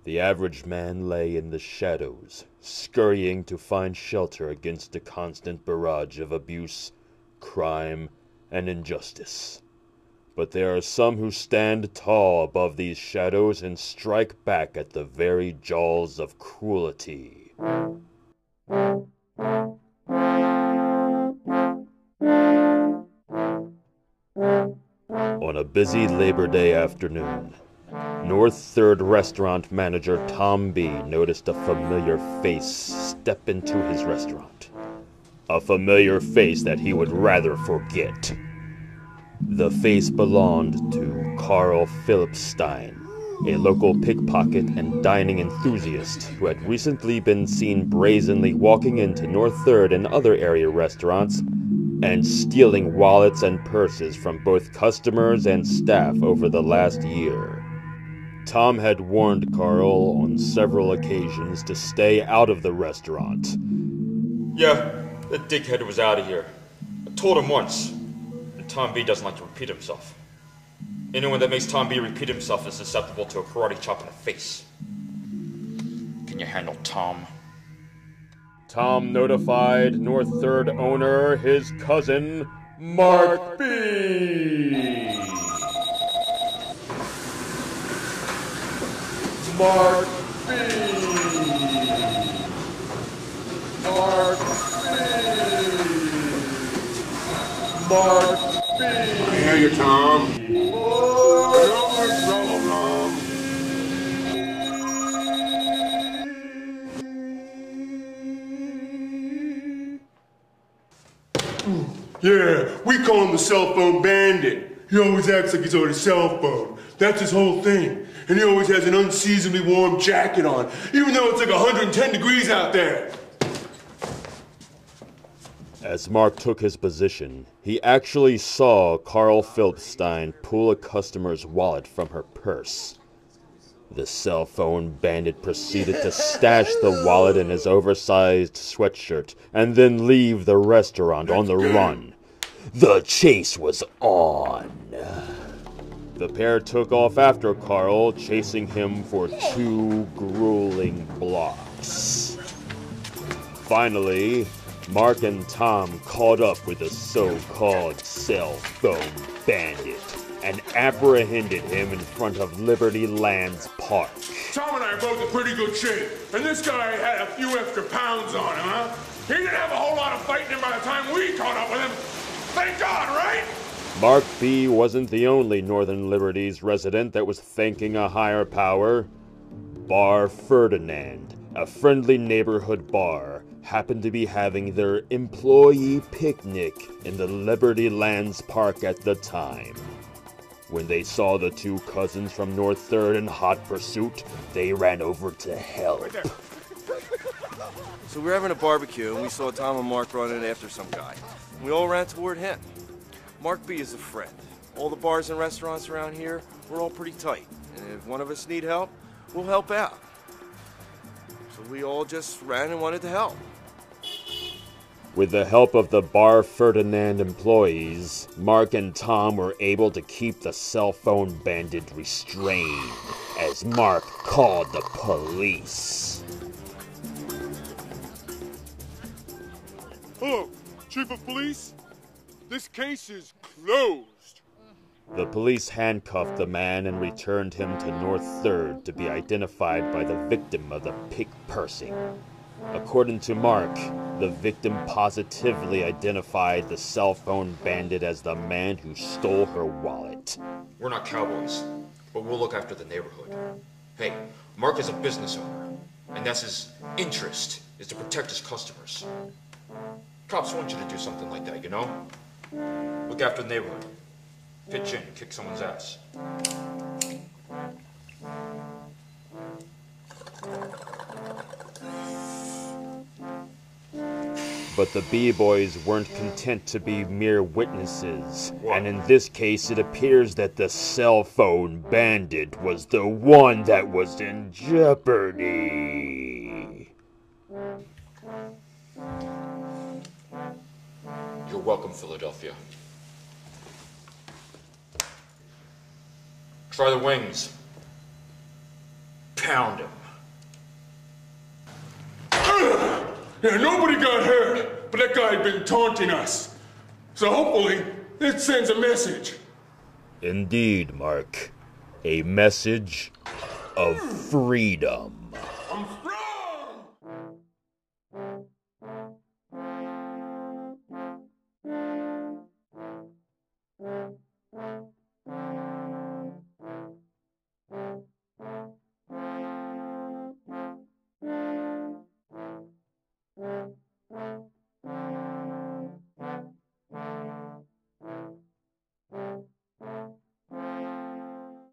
The average man lay in the shadows, scurrying to find shelter against the constant barrage of abuse, crime, and injustice. But there are some who stand tall above these shadows and strike back at the very jaws of cruelty. On a busy Labor Day afternoon, North 3rd restaurant manager Tom B. noticed a familiar face step into his restaurant. A familiar face that he would rather forget. The face belonged to Carl Philipstein, a local pickpocket and dining enthusiast who had recently been seen brazenly walking into North 3rd and other area restaurants and stealing wallets and purses from both customers and staff over the last year. Tom had warned Carl on several occasions to stay out of the restaurant. Yeah, that dickhead was out of here. I told him once. And Tom B doesn't like to repeat himself. Anyone that makes Tom B repeat himself is susceptible to a karate chop in the face. Can you handle Tom? Tom notified North 3rd owner, his cousin, Mark B. Mark B. Mark B. Mark B. I hear you, Tom. Yeah, we call him the cell phone bandit. He always acts like he's on his cell phone. That's his whole thing. And he always has an unseasonably warm jacket on, even though it's like 110 degrees out there. As Mark took his position, he actually saw Carl Philipstein pull a customer's wallet from her purse. The cell phone bandit proceeded to stash the wallet in his oversized sweatshirt and then leave the restaurant on the run. The chase was on. The pair took off after Carl, chasing him for 2 grueling blocks. Finally, Mark and Tom caught up with the so-called cell phone bandit and apprehended him in front of Liberty Lands Park. Tom and I are both in pretty good shape, and this guy had a few extra pounds on him, huh? He didn't have a whole lot of fighting him by the time we caught up with him. Thank God, right? Mark B. wasn't the only Northern Liberties resident that was thanking a higher power. Bar Ferdinand, a friendly neighborhood bar, happened to be having their employee picnic in the Liberty Lands Park at the time. When they saw the 2 cousins from North 3rd in hot pursuit, they ran over to help. So we were having a barbecue, and we saw Tom and Mark running after some guy. We all ran toward him. Mark B is a friend. All the bars and restaurants around here, we're all pretty tight. And if one of us need help, we'll help out. So we all just ran and wanted to help. With the help of the Bar Ferdinand employees, Mark and Tom were able to keep the cell phone bandit restrained as Mark called the police. Hello, Chief of Police. This case is closed. The police handcuffed the man and returned him to North 3rd to be identified by the victim of the pick-pursing. According to Mark, the victim positively identified the cell phone bandit as the man who stole her wallet. We're not cowboys, but we'll look after the neighborhood. Hey, Mark is a business owner, and that's his interest, is to protect his customers. Cops want you to do something like that, you know? Look after the neighborhood. Pitch in, kick someone's ass. But the B-boys weren't content to be mere witnesses, and in this case it appears that the cell phone bandit was the one that was in jeopardy. You're welcome, Philadelphia. Try the wings. pound him. Yeah, nobody got hurt, but that guy had been taunting us. So hopefully, it sends a message. Indeed, Mark. A message of freedom.